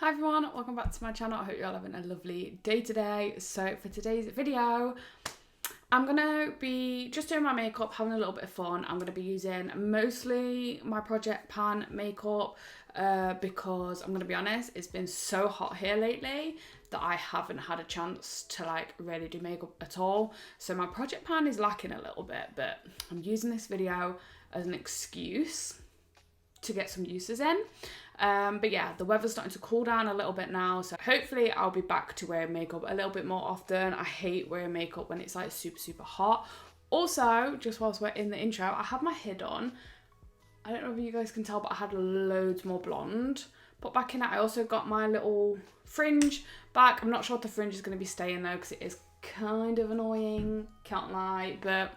Hi everyone, welcome back to my channel. I hope you're all having a lovely day today. So for today's video, I'm gonna be just doing my makeup, having a little bit of fun. I'm gonna be using mostly my Project Pan makeup because I'm gonna be honest, it's been so hot here lately that I haven't had a chance to like really do makeup at all. So my Project Pan is lacking a little bit, but I'm using this video as an excuse to get some uses in. But yeah, the weather's starting to cool down a little bit now, so hopefully I'll be back to wearing makeup a little bit more often. I hate wearing makeup when it's like super hot. Also, just whilst we're in the intro, I have my hair done. I don't know if you guys can tell, but I had loads more blonde put back in it. I also got my little fringe back. I'm not sure if the fringe is going to be staying though, because it is kind of annoying, can't lie, but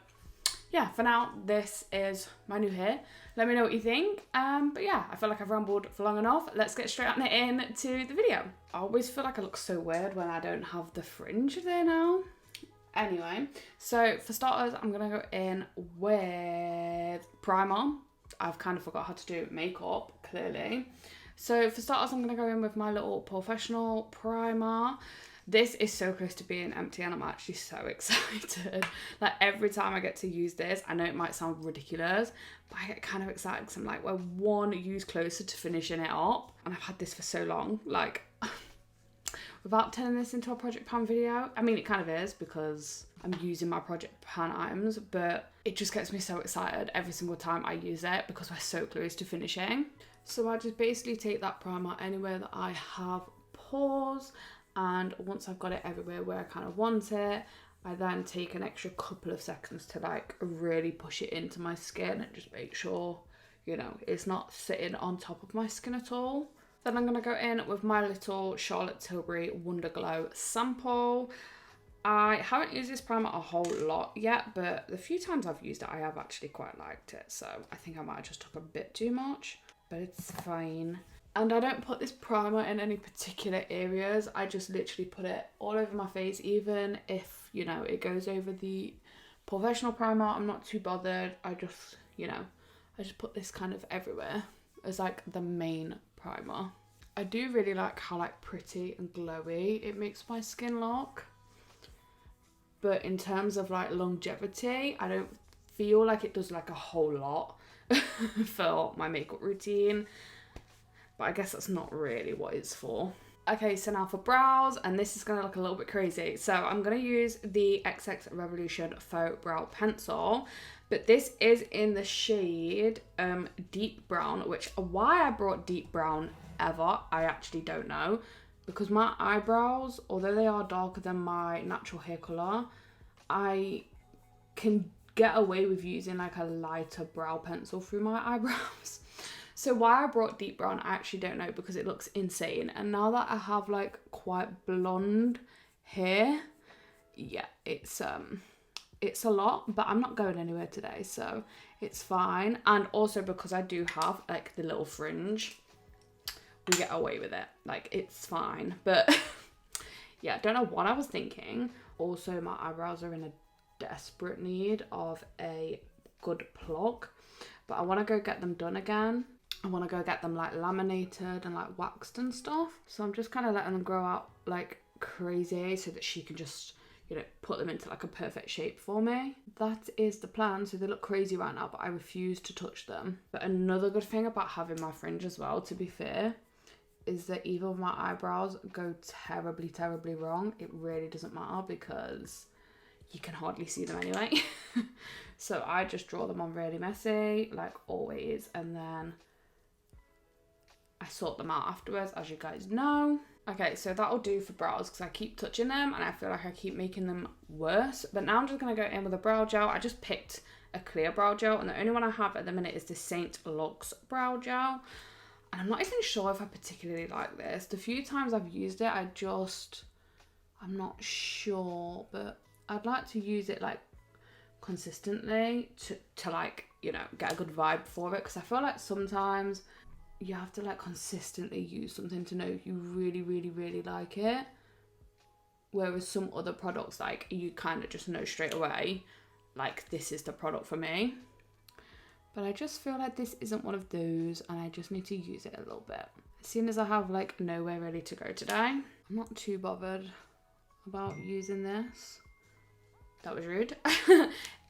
yeah, for now, this is my new hair. Let me know what you think. But yeah, I feel like I've rambled for long enough. Let's get straight on into the video. I always feel like I look so weird when I don't have the fringe there now. Anyway, so for starters, I'm gonna go in with primer. I've kind of forgot how to do makeup, clearly. So for starters, I'm gonna go in with my little professional primer. This is so close to being empty and I'm actually so excited. Like every time I get to use this, I know it might sound ridiculous, but I get kind of excited because I'm like, we're one use closer to finishing it up. And I've had this for so long, like without turning this into a Project Pan video. I mean, it kind of is because I'm using my Project Pan items, but it just gets me so excited every single time I use it because we're so close to finishing. So I just basically take that primer anywhere that I have pores. And once I've got it everywhere where I kind of want it, I then take an extra couple of seconds to like really push it into my skin and just make sure, you know, it's not sitting on top of my skin at all. Then I'm going to go in with my little Charlotte Tilbury Wonder Glow sample. I haven't used this primer a whole lot yet, but the few times I've used it, I have actually quite liked it. So I think I might have just took a bit too much, but it's fine. And I don't put this primer in any particular areas. I just literally put it all over my face, even if, you know, it goes over the professional primer. I'm not too bothered. I just, you know, I just put this kind of everywhere as like the main primer. I do really like how like pretty and glowy it makes my skin look. But in terms of like longevity, I don't feel like it does like a whole lot for my makeup routine. But I guess that's not really what it's for. Okay, so now for brows, and this is going to look a little bit crazy. So I'm going to use the XX Revolution Faux Brow Pencil. But this is in the shade Deep Brown, which why I brought Deep Brown ever, I actually don't know. Because my eyebrows, although they are darker than my natural hair colour, I can get away with using like a lighter brow pencil through my eyebrows. So why I brought Deep Brown, I actually don't know because it looks insane. And now that I have like quite blonde hair, yeah, it's a lot, but I'm not going anywhere today, so it's fine. And also because I do have like the little fringe, we get away with it. Like it's fine, but yeah, don't know what I was thinking. Also, my eyebrows are in a desperate need of a good pluck, but I want to go get them done again. I want to go get them like laminated and like waxed and stuff. So I'm just kind of letting them grow out like crazy so that she can just, you know, put them into like a perfect shape for me. That is the plan. So they look crazy right now, but I refuse to touch them. But another good thing about having my fringe as well, to be fair, is that even if my eyebrows go terribly wrong, it really doesn't matter because you can hardly see them anyway. So I just draw them on really messy, like always, and then I sort them out afterwards, as you guys know. Okay, so that'll do for brows because I keep touching them and I feel like I keep making them worse. But now I'm just going to go in with a brow gel. I just picked a clear brow gel and the only one I have at the minute is the Saint Lux brow gel. And I'm not even sure if I particularly like this. The few times I've used it, I'm not sure, but I'd like to use it like consistently to like, you know, get a good vibe for it, because I feel like sometimes you have to like consistently use something to know if you really like it, whereas some other products, like, you kind of just know straight away like this is the product for me. But I just feel like this isn't one of those and I just need to use it a little bit. Seeing as I have like nowhere ready to go today, I'm not too bothered about using this. That was rude.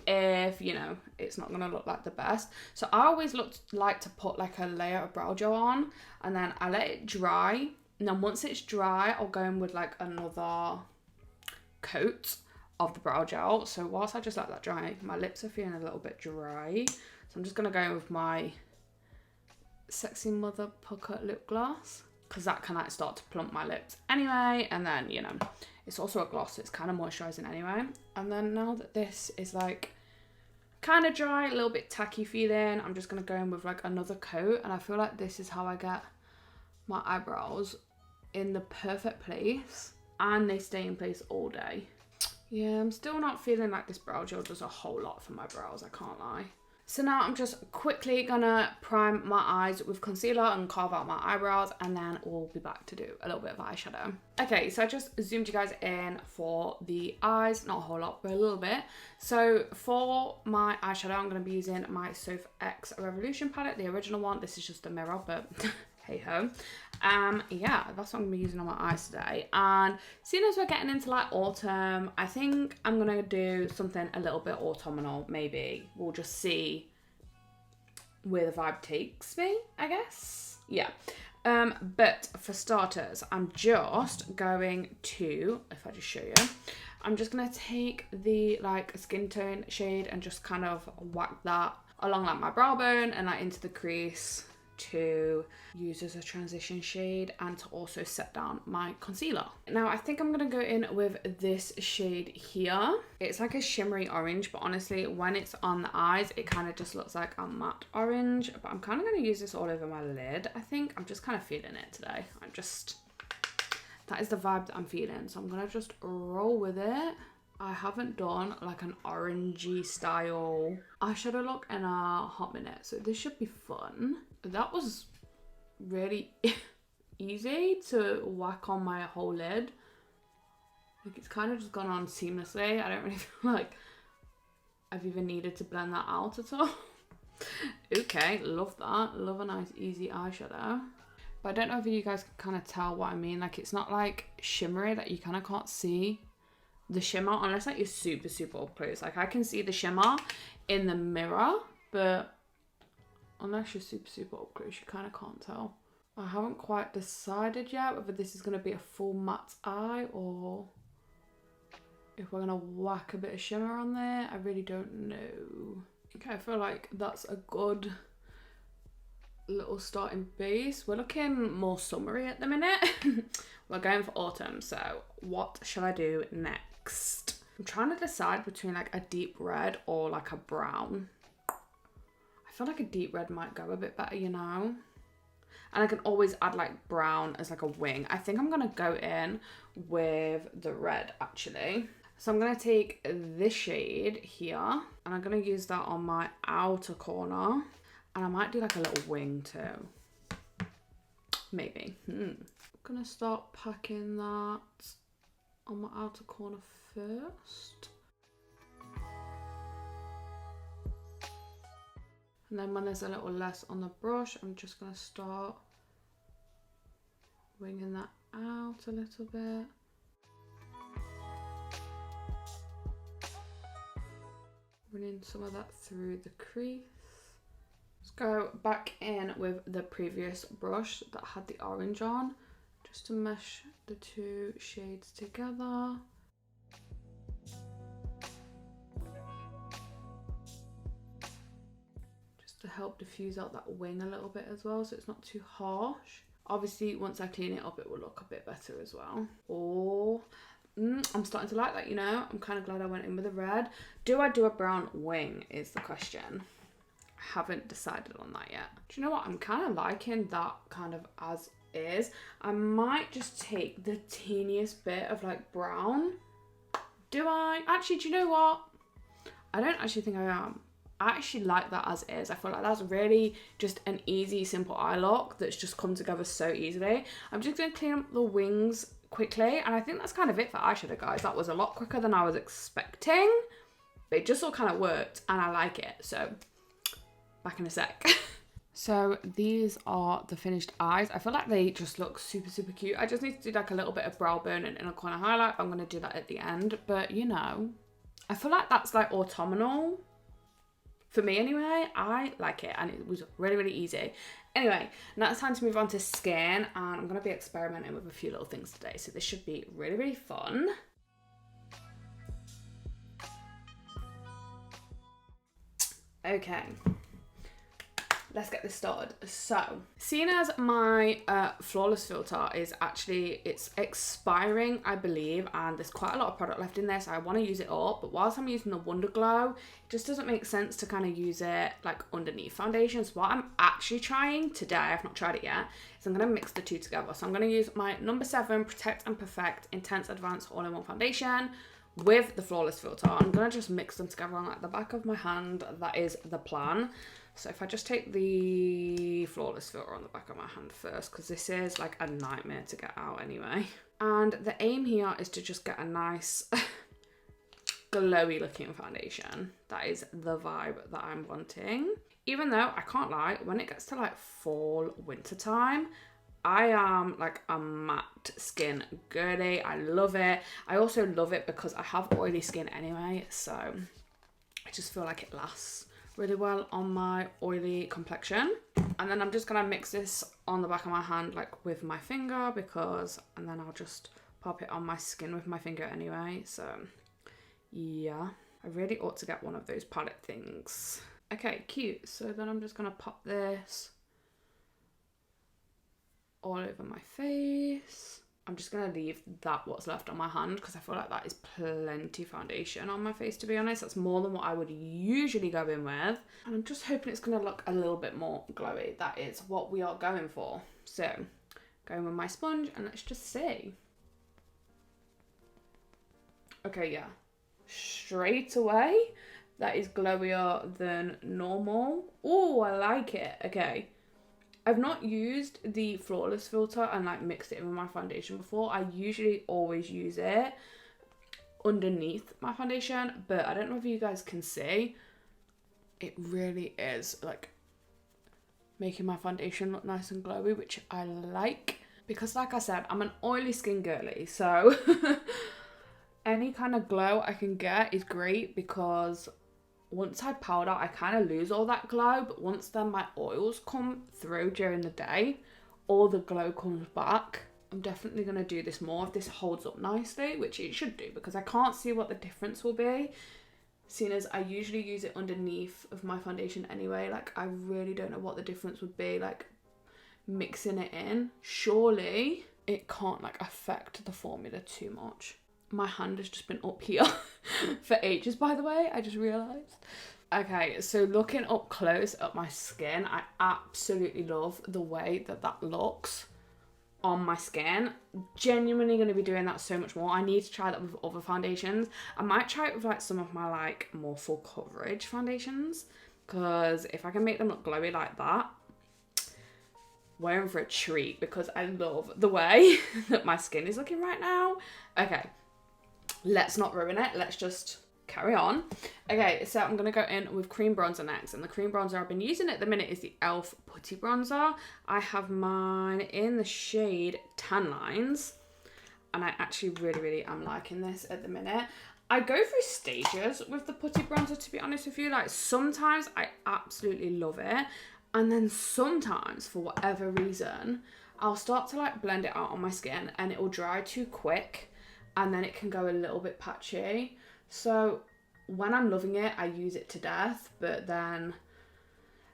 If, you know, it's not gonna look like the best. So I always like to put like a layer of brow gel on, and then I let it dry. And then once it's dry, I'll go in with like another coat of the brow gel. So whilst I just let that dry, my lips are feeling a little bit dry. So I'm just gonna go in with my Sexy Mother Pucker lip gloss, because that can like start to plump my lips anyway. And then, you know, it's also a gloss, so it's kind of moisturizing anyway. And then now that this is like kind of dry, a little bit tacky feeling, I'm just gonna go in with like another coat. And I feel like this is how I get my eyebrows in the perfect place, and they stay in place all day. Yeah, I'm still not feeling like this brow gel does a whole lot for my brows, I can't lie. So now I'm just quickly gonna prime my eyes with concealer and carve out my eyebrows, and then we'll be back to do a little bit of eyeshadow. Okay, so I just zoomed you guys in for the eyes, not a whole lot, but a little bit. So for my eyeshadow, I'm gonna be using my Soph X Revolution palette, the original one. This is just a mirror, but hey ho. Yeah, that's what I'm gonna be using on my eyes today. And seeing as we're getting into like autumn, I think I'm gonna do something a little bit autumnal, maybe. We'll just see where the vibe takes me, I guess. Yeah. But for starters, I'm just going to, if I just show you, I'm just gonna take the like skin tone shade and just kind of whack that along like my brow bone and like into the crease, to use as a transition shade and to also set down my concealer. Now I think I'm gonna go in with this shade here. It's like a shimmery orange, but honestly when it's on the eyes it kind of just looks like a matte orange. But I'm kind of going to use this all over my lid. I think I'm just kind of feeling it today. That is the vibe that I'm feeling, so I'm gonna just roll with it. I haven't done like an orangey style eyeshadow look in a hot minute, so this should be fun. That was really easy to whack on my whole lid. Like it's kind of just gone on seamlessly. I don't really feel like I've even needed to blend that out at all. Okay, love that. Love a nice easy eyeshadow. But I don't know if you guys can kind of tell what I mean. Like it's not like shimmery that you kind of can't see the shimmer unless like you're super up close. Like I can see the shimmer in the mirror, but unless you're super up close you kind of can't tell. I haven't quite decided yet whether this is going to be a full matte eye or if we're going to whack a bit of shimmer on there. I really don't know. Okay, I feel like that's a good little starting base. We're looking more summery at the minute. We're going for autumn, so what shall I do next? I'm trying to decide between like a deep red or like a brown. I feel like a deep red might go a bit better, you know? And I can always add like brown as like a wing. I think I'm gonna go in with the red actually. So I'm gonna take this shade here and I'm gonna use that on my outer corner. And I might do like a little wing too. Maybe. I'm gonna start packing that on my outer corner first. And then when there's a little less on the brush, I'm just gonna start winging that out a little bit. Running some of that through the crease. Let's go back in with the previous brush that had the orange on, just to mesh the two shades together. Just to help diffuse out that wing a little bit as well, so it's not too harsh. Obviously, once I clean it up, it will look a bit better as well. Oh, I'm starting to like that, you know? I'm kind of glad I went in with a red. Do I do a brown wing is the question. Haven't decided on that yet. Do you know what? I'm kind of liking that kind of as is. I might just take the teeniest bit of like brown. Do I? Actually, do you know what? I don't actually think I am. I actually like that as is. I feel like that's really just an easy, simple eye look that's just come together so easily. I'm just going to clean up the wings quickly. And I think that's kind of it for eyeshadow, guys. That was a lot quicker than I was expecting. But it just all kind of worked and I like it. So back in a sec. So these are the finished eyes. I feel like they just look super, super cute. I just need to do like a little bit of brow bone and inner corner highlight. I'm going to do that at the end. But you know, I feel like that's like autumnal. For me anyway, I like it and it was really, really easy. Anyway, now it's time to move on to skin, and I'm going to be experimenting with a few little things today. So this should be really, really fun. Okay. Let's get this started. So, seeing as my flawless filter is actually, it's expiring, I believe, and there's quite a lot of product left in there, so I want to use it up. But whilst I'm using the Wonder Glow, it just doesn't make sense to kind of use it like underneath foundation. So what I'm actually trying today, I've not tried it yet, is I'm going to mix the two together. So I'm going to use my number 7 Protect and Perfect Intense Advanced All-in-One Foundation with the flawless filter. I'm going to just mix them together on like the back of my hand. That is the plan. So if I just take the flawless filter on the back of my hand first, because this is like a nightmare to get out anyway. And the aim here is to just get a nice glowy looking foundation. That is the vibe that I'm wanting. Even though I can't lie, when it gets to like fall, winter time, I am like a matte skin girly. I love it. I also love it because I have oily skin anyway, so I just feel like it lasts really well on my oily complexion. And then I'm just gonna mix this on the back of my hand like with my finger, because, and then I'll just pop it on my skin with my finger anyway. So yeah, I really ought to get one of those palette things. Okay, cute. So then I'm just gonna pop this all over my face. I'm just going to leave that what's left on my hand because I feel like that is plenty foundation on my face, to be honest. That's more than what I would usually go in with. And I'm just hoping it's going to look a little bit more glowy. That is what we are going for. So, going with my sponge and let's just see. Okay, yeah. Straight away, that is glowier than normal. Oh, I like it. Okay. I've not used the flawless filter and like mixed it in with my foundation before. I usually always use it underneath my foundation, but I don't know if you guys can see. It really is like making my foundation look nice and glowy, which I like. Because like I said, I'm an oily skin girly, so any kind of glow I can get is great, because once I powder, I kind of lose all that glow, but once then my oils come through during the day, all the glow comes back. I'm definitely going to do this more if this holds up nicely, which it should do, because I can't see what the difference will be, seeing as I usually use it underneath of my foundation anyway. Like, I really don't know what the difference would be, like, mixing it in. Surely it can't, like, affect the formula too much. My hand has just been up here for ages, by the way, I just realised. Okay, so looking up close at my skin, I absolutely love the way that that looks on my skin. Genuinely going to be doing that so much more. I need to try that with other foundations. I might try it with like some of my like more full coverage foundations, because if I can make them look glowy like that, we're in for a treat, because I love the way that my skin is looking right now. Okay. Let's not ruin it. Let's just carry on. Okay, so I'm going to go in with cream bronzer next. And the cream bronzer I've been using at the minute is the e.l.f. Putty Bronzer. I have mine in the shade Tan Lines. And I actually really, really am liking this at the minute. I go through stages with the Putty Bronzer, to be honest with you. Like, sometimes I absolutely love it. And then sometimes, for whatever reason, I'll start to, like, blend it out on my skin and it will dry too quick. And then it can go a little bit patchy. So when I'm loving it, I use it to death. But then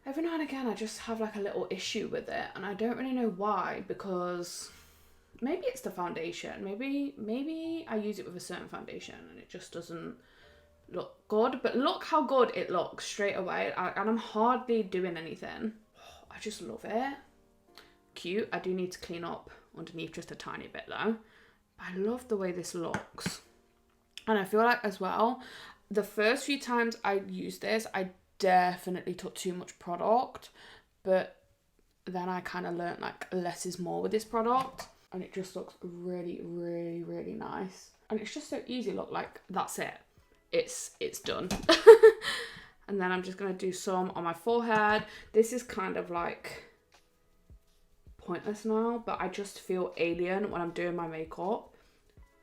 every now and again, I just have like a little issue with it. And I don't really know why, because maybe it's the foundation. Maybe I use it with a certain foundation and it just doesn't look good. But look how good it looks straight away. And I'm hardly doing anything. I just love it. Cute. I do need to clean up underneath just a tiny bit though. I love the way this looks. And I feel like as well, the first few times I used this, I definitely took too much product. But then I kind of learned like less is more with this product. And it just looks really, really, really nice. And it's just so easy. Look, like that's it. It's done. And then I'm just going to do some on my forehead. This is kind of like pointless now, but I just feel alien when I'm doing my makeup,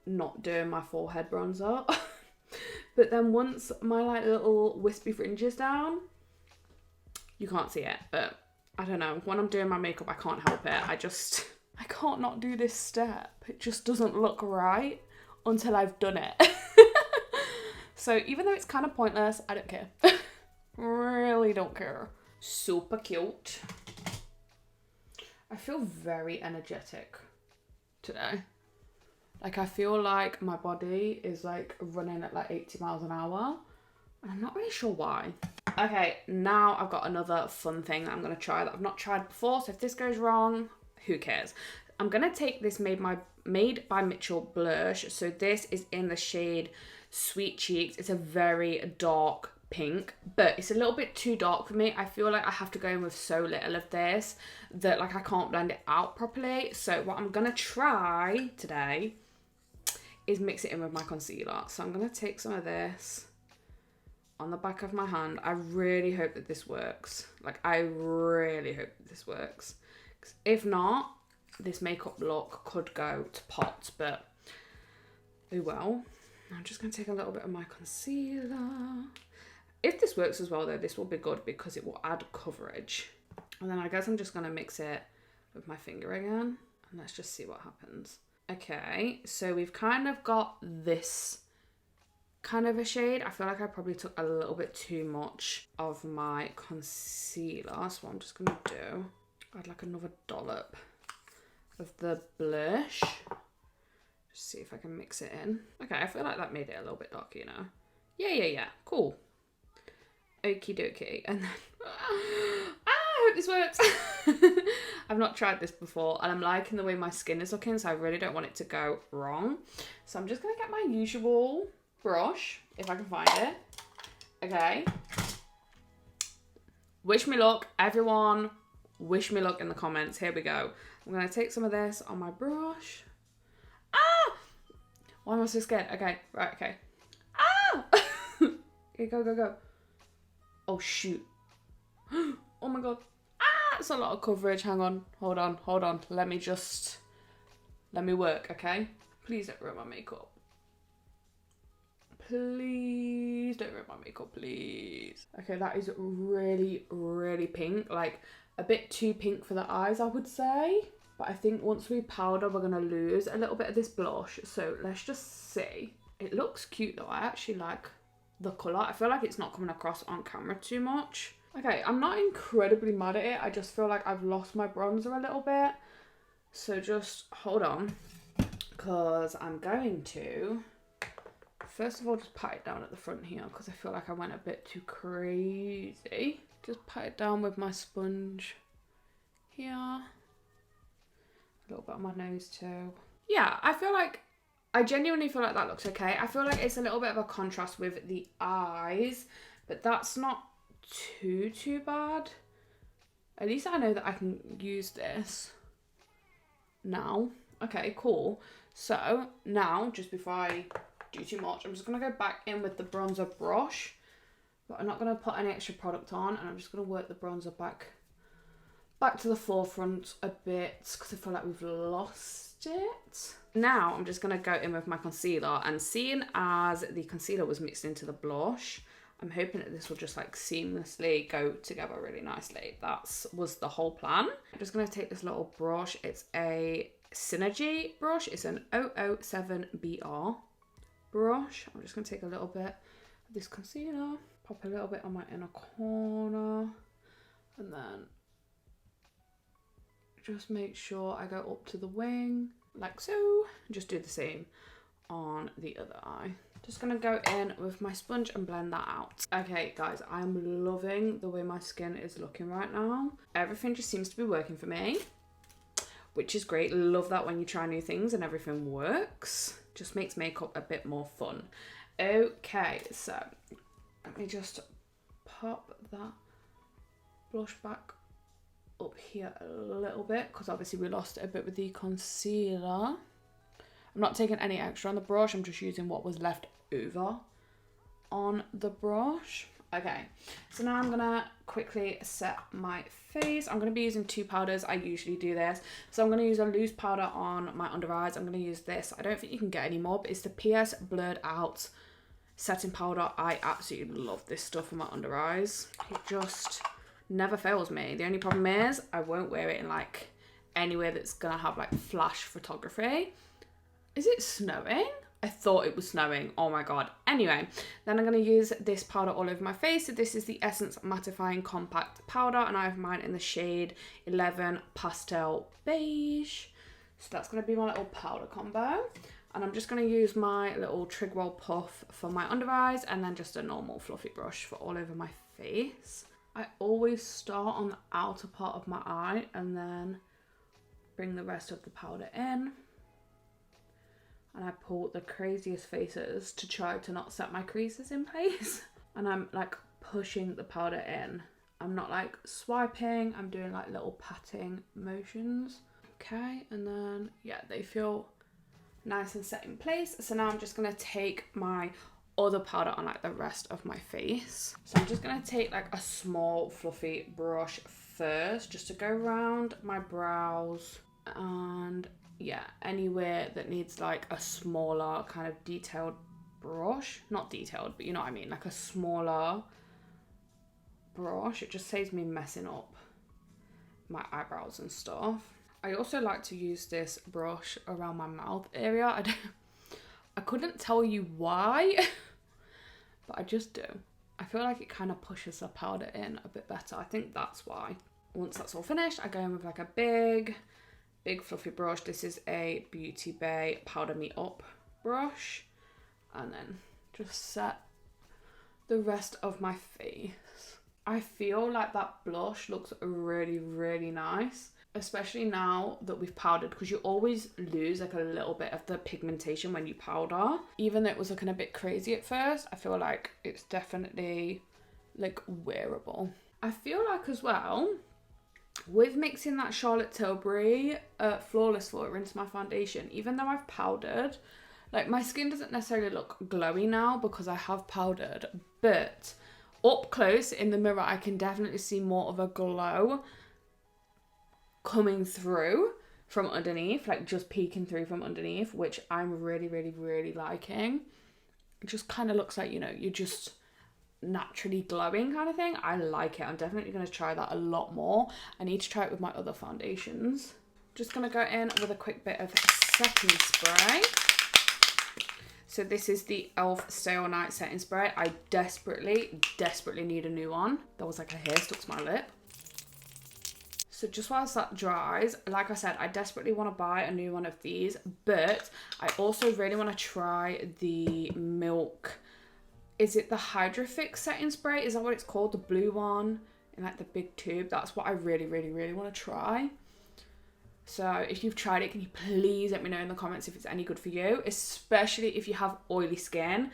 not doing my forehead bronzer. But then once my like little wispy fringe is down, you can't see it, but I don't know. When I'm doing my makeup, I can't help it. I can't not do this step. It just doesn't look right until I've done it. So even though it's kind of pointless, I don't care. Really don't care. Super cute. I feel very energetic today. Like I feel like my body is like running at like 80 miles an hour. And I'm not really sure why. Okay, now I've got another fun thing that I'm going to try that I've not tried before. So if this goes wrong, who cares? I'm going to take this Made by Mitchell blush. So this is in the shade Sweet Cheeks. It's a very dark pink, but it's a little bit too dark for me. I feel like I have to go in with so little of this that like I can't blend it out properly. So what I'm going to try today is mix it in with my concealer. So I'm going to take some of this on the back of my hand. I really hope that this works. Like, I really hope that this works. 'Cause if not, this makeup look could go to pot, but oh well. I'm just going to take a little bit of my concealer. If this works as well, though, this will be good because it will add coverage. And then I guess I'm just going to mix it with my finger again. And let's just see what happens. Okay, so we've kind of got this kind of a shade. I feel like I probably took a little bit too much of my concealer. So what I'm just going to do, add like another dollop of the blush. Just see if I can mix it in. Okay, I feel like that made it a little bit darker, you know. Yeah. Cool. Okie dokie. And then, I hope this works. I've not tried this before and I'm liking the way my skin is looking, so I really don't want it to go wrong. So I'm just going to get my usual brush, if I can find it. Okay. Wish me luck, everyone. Wish me luck in the comments. Here we go. I'm going to take some of this on my brush. Ah! Why am I so scared? Okay, right, okay. Ah! Okay, go. Oh, shoot. Oh my god. Ah! It's a lot of coverage. Hang on. Hold on. Let me work, okay? Please don't ruin my makeup. Please don't ruin my makeup, please. Okay, that is really, really pink. Like, a bit too pink for the eyes, I would say. But I think once we powder, we're going to lose a little bit of this blush. So let's just see. It looks cute, though. I actually like the colour. I feel like it's not coming across on camera too much. Okay, I'm not incredibly mad at it. I just feel like I've lost my bronzer a little bit. So just hold on. Because I'm going to... First of all, just pat it down at the front here because I feel like I went a bit too crazy. Just pat it down with my sponge here. A little bit on my nose too. Yeah, I genuinely feel like that looks okay. I feel like it's a little bit of a contrast with the eyes, but that's not too bad. At least I know that I can use this now. Okay, cool. So now, just before I do too much, I'm just going to go back in with the bronzer brush, but I'm not going to put any extra product on, and I'm just going to work the bronzer back to the forefront a bit because I feel like we've lost it. Now I'm just going to go in with my concealer, and seeing as the concealer was mixed into the blush, I'm hoping that this will just like seamlessly go together really nicely. That was the whole plan. I'm just going to take this little brush. It's a Synergy brush. It's an 007BR brush. I'm just going to take a little bit of this concealer, pop a little bit on my inner corner, and then just make sure I go up to the wing like so. Just do the same on the other eye. Just going to go in with my sponge and blend that out. Okay guys, I'm loving the way my skin is looking right now. Everything just seems to be working for me, which is great. Love that when you try new things and everything works. Just makes makeup a bit more fun. Okay, so let me just pop that blush back up here a little bit because obviously we lost it a bit with the concealer. I'm not taking any extra on the brush. I'm just using what was left over on the brush. Okay, so now I'm gonna quickly set my face. I'm gonna be using 2 powders. I usually do this. So I'm gonna use a loose powder on my under eyes. I'm gonna use this. I don't think you can get any more, but it's the PS Blurred Out setting powder. I absolutely love this stuff for my under eyes. It just never fails me. The only problem is I won't wear it in like anywhere that's gonna have like flash photography. Is it snowing? I thought it was snowing. Oh my god. Anyway, then I'm going to use this powder all over my face. So this is the Essence Mattifying Compact Powder, and I have mine in the shade 11 Pastel Beige. So that's going to be my little powder combo. And I'm just going to use my little Trig Roll Puff for my under eyes, and then just a normal fluffy brush for all over my face. I always start on the outer part of my eye and then bring the rest of the powder in. And I pull the craziest faces to try to not set my creases in place. And I'm like pushing the powder in. I'm not like swiping, I'm doing like little patting motions. Okay, and then yeah, they feel nice and set in place. So now I'm just gonna take my other powder on like the rest of my face. So I'm just gonna take like a small fluffy brush first, just to go around my brows and yeah, anywhere that needs like a smaller kind of detailed brush. Not detailed, but you know what I mean, like a smaller brush. It just saves me messing up my eyebrows and stuff. I also like to use this brush around my mouth area. I couldn't tell you why, but I just do. I feel like it kind of pushes the powder in a bit better. I think that's why. Once that's all finished, I go in with like a big fluffy brush. This is a Beauty Bay Powder Me Up brush, and then just set the rest of my face. I feel like that blush looks really, really nice, especially now that we've powdered, because you always lose like a little bit of the pigmentation when you powder. Even though it was looking a bit crazy at first, I feel like it's definitely like wearable. I feel like as well, with mixing that Charlotte Tilbury Flawless Foil into my foundation, even though I've powdered, like my skin doesn't necessarily look glowy now because I have powdered, but up close in the mirror I can definitely see more of a glow coming through from underneath, like just peeking through from underneath, which I'm really, really, really liking. It just kind of looks like, you know, you're just naturally glowing kind of thing. I like it. I'm definitely going to try that a lot more. I need to try it with my other foundations. Just going to go in with a quick bit of setting spray. So this is the e.l.f. Stay All Night setting spray. I desperately need a new one. That was like a hair stuck to my lip. So just whilst that dries, like I said, I desperately want to buy a new one of these, but I also really want to try the Milk, is it the Hydrofix setting spray? Is that what it's called? The blue one in like the big tube. That's what I really, really, really want to try. So if you've tried it, can you please let me know in the comments if it's any good for you, especially if you have oily skin.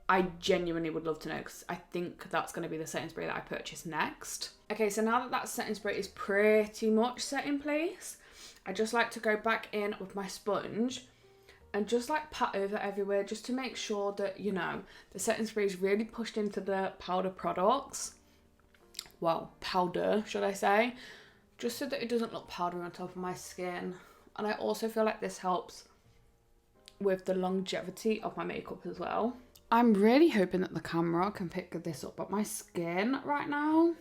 I genuinely would love to know, because I think that's going to be the setting spray that I purchase next. Okay, so now that that setting spray is pretty much set in place, I just like to go back in with my sponge and just like pat over everywhere, just to make sure that, you know, the setting spray is really pushed into the powder products. Well, powder, should I say. Just so that it doesn't look powdery on top of my skin. And I also feel like this helps with the longevity of my makeup as well. I'm really hoping that the camera can pick this up, but my skin right now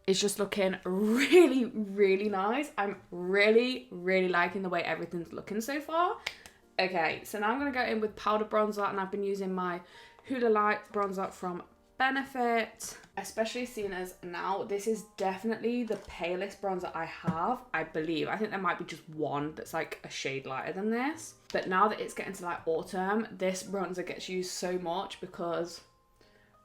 is just looking really, really nice. I'm really, really liking the way everything's looking so far. Okay, so now I'm going to go in with powder bronzer, and I've been using my Hoola Light bronzer from Benefit, especially seeing as now this is definitely the palest bronzer I have, I believe. I think there might be just one that's like a shade lighter than this, but now that it's getting to like autumn, this bronzer gets used so much because,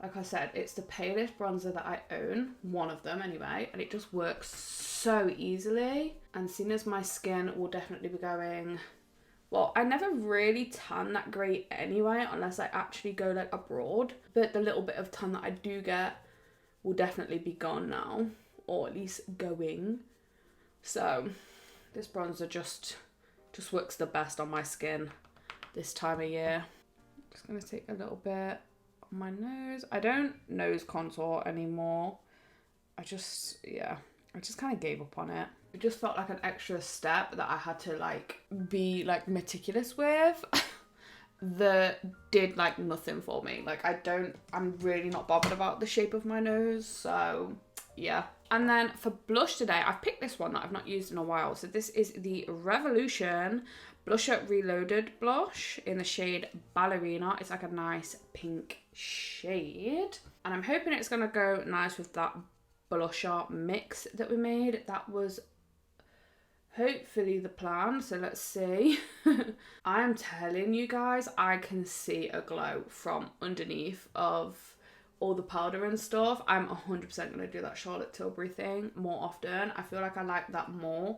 like I said, it's the palest bronzer that I own, one of them anyway, and it just works so easily. And seeing as my skin will definitely be going, well, I never really tan that great anyway, unless I actually go like abroad. But the little bit of tan that I do get will definitely be gone now, or at least going. So this bronzer just works the best on my skin this time of year. Just gonna take a little bit on my nose. I don't nose contour anymore. I just kind of gave up on it. It just felt like an extra step that I had to like be like meticulous with that did like nothing for me. Like I'm really not bothered about the shape of my nose, so yeah. And then for blush today, I've picked this one that I've not used in a while. So this is the Revolution Blusher Reloaded blush in the shade Ballerina. It's like a nice pink shade. And I'm hoping it's going to go nice with that blusher mix that we made. That was hopefully the plan, so let's see. I'm telling you guys, I can see a glow from underneath of all the powder and stuff. I'm 100% going to do that Charlotte Tilbury thing more often. I feel like I like that more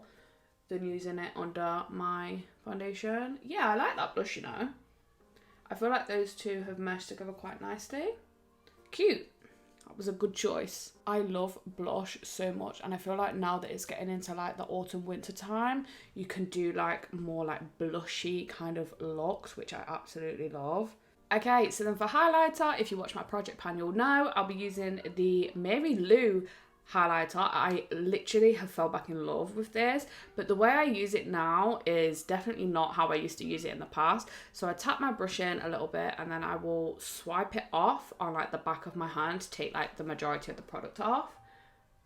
than using it under my foundation. Yeah, I like that blush, you know. I feel like those two have meshed together quite nicely. Cute. That was a good choice. I love blush so much, and I feel like now that it's getting into like the autumn winter time, you can do like more like blushy kind of looks, which I absolutely love. Okay, so then for highlighter, if you watch my project pan, you'll know I'll be using the Mary Lou highlighter. I literally have fell back in love with this, but the way I use it now is definitely not how I used to use it in the past. So I tap my brush in a little bit and then I will swipe it off on like the back of my hand to take like the majority of the product off,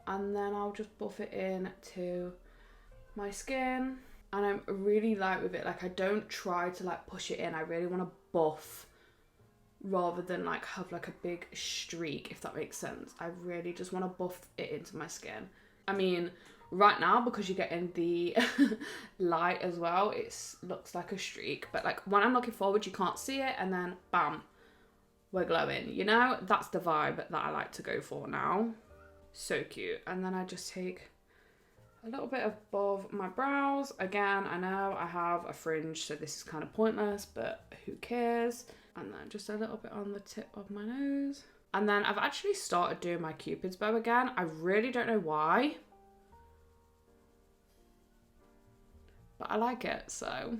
and then I'll just buff it in to my skin. And I'm really light with it. Like I don't try to like push it in. I really want to buff rather than like have like a big streak, if that makes sense. I really just want to buff it into my skin. I mean, right now, because you're getting the light as well, it looks like a streak, but like when I'm looking forward, you can't see it, and then bam, we're glowing, you know? That's the vibe that I like to go for now. So cute. And then I just take a little bit above my brows. Again, I know I have a fringe, so this is kind of pointless, but who cares? And then just a little bit on the tip of my nose. And then I've actually started doing my Cupid's bow again. I really don't know why, but I like it, so.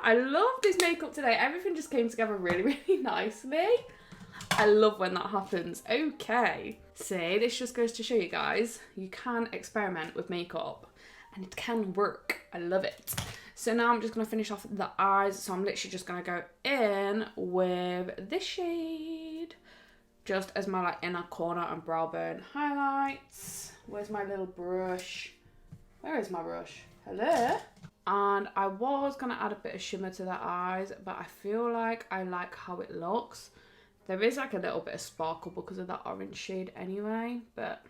I love this makeup today. Everything just came together really, really nicely. I love when that happens. Okay. See, this just goes to show you guys, you can experiment with makeup and it can work. I love it. So now I'm just going to finish off the eyes. So I'm literally just going to go in with this shade, just as my like inner corner and brow bone highlights. Where's my little brush? Where is my brush? Hello? And I was going to add a bit of shimmer to the eyes, but I feel like I like how it looks. There is like a little bit of sparkle because of that orange shade anyway, but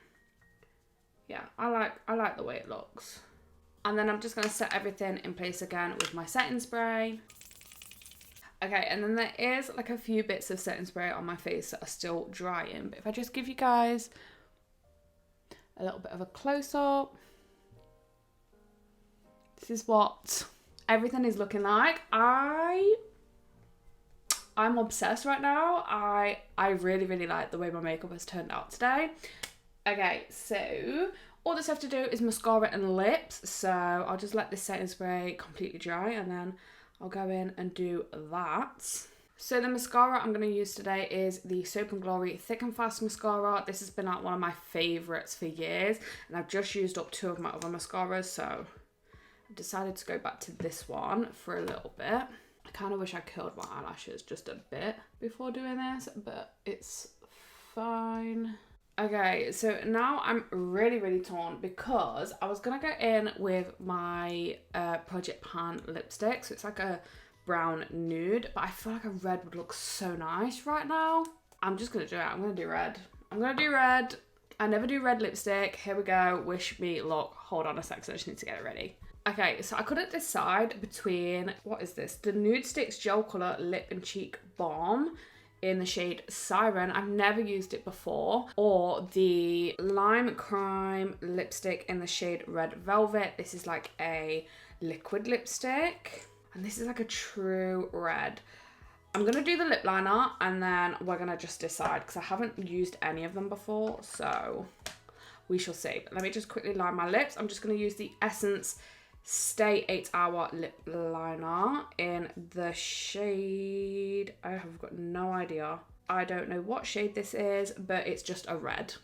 yeah, I like the way it looks. And then I'm just going to set everything in place again with my setting spray. Okay, and then there is like a few bits of setting spray on my face that are still drying. But if I just give you guys a little bit of a close-up, this is what everything is looking like. I'm obsessed right now. I really, really like the way my makeup has turned out today. Okay, so all that's left to do is mascara and lips. So I'll just let this setting spray completely dry and then I'll go in and do that. So the mascara I'm going to use today is the Soap & Glory Thick and Fast Mascara. This has been like one of my favourites for years, and I've just used up 2 of my other mascaras, so I decided to go back to this one for a little bit. I kind of wish I curled my eyelashes just a bit before doing this, but it's fine. Okay, so now I'm really, really torn because I was going to go in with my Project Pan lipstick. So it's like a brown nude, but I feel like a red would look so nice right now. I'm just going to do it. I'm going to do red. I'm going to do red. I never do red lipstick. Here we go. Wish me luck. Hold on a sec, so I just need to get it ready. Okay, so I couldn't decide between, what is this? The Nude Sticks Gel Colour Lip and Cheek Balm in the shade Siren. I've never used it before. Or the Lime Crime lipstick in the shade Red Velvet. This is like a liquid lipstick. And this is like a true red. I'm going to do the lip liner and then we're going to just decide because I haven't used any of them before. So we shall see. But let me just quickly line my lips. I'm just going to use the Essence Stay 8 Hour Lip Liner in the shade, I have got no idea. I don't know what shade this is, but it's just a red.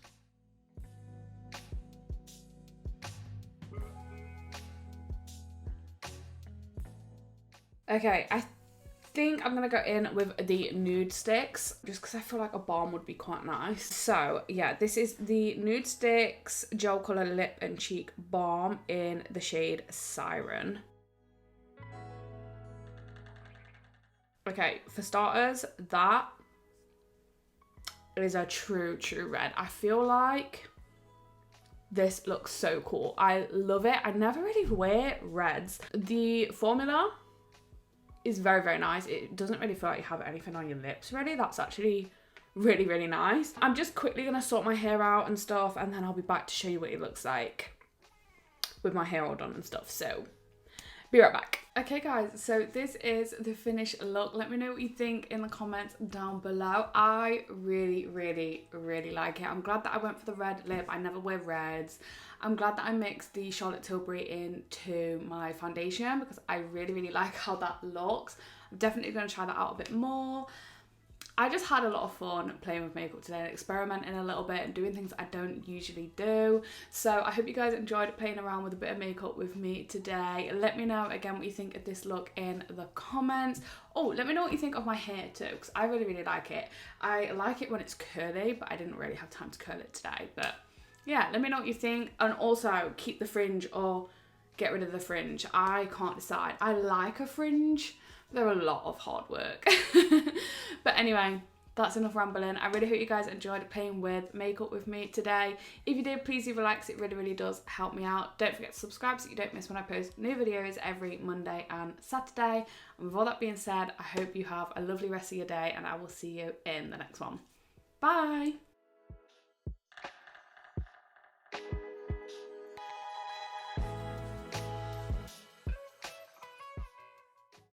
Okay, I think I'm gonna go in with the nude sticks just because I feel like a balm would be quite nice. So yeah, this is the Nude Sticks Gel Colour Lip and Cheek Balm in the shade Siren. Okay, for starters, that is a true red. I feel like this looks so cool. I love it. I never really wear reds. The formula is very nice. It doesn't really feel like you have anything on your lips really. That's actually really nice. I'm just quickly gonna sort my hair out and stuff, and then I'll be back to show you what it looks like with my hair all done and stuff. So be right back. Okay guys, so this is the finished look. Let me know what you think in the comments down below. I really like it. I'm glad that I went for the red lip. I never wear reds. I'm glad that I mixed the Charlotte Tilbury into my foundation because I really like how that looks. I'm definitely going to try that out a bit more. I just had a lot of fun playing with makeup today and experimenting a little bit and doing things I don't usually do. So I hope you guys enjoyed playing around with a bit of makeup with me today. Let me know again what you think of this look in the comments. Oh, let me know what you think of my hair too, because I really like it. I like it when it's curly, but I didn't really have time to curl it today. But yeah, let me know what you think. And also keep the fringe or get rid of the fringe. I can't decide. I like a fringe. They're a lot of hard work. But anyway, that's enough rambling. I really hope you guys enjoyed playing with makeup with me today. If you did, please leave a like, it really does help me out. Don't forget to subscribe so you don't miss when I post new videos every Monday and Saturday. And with all that being said, I hope you have a lovely rest of your day and I will see you in the next one. Bye!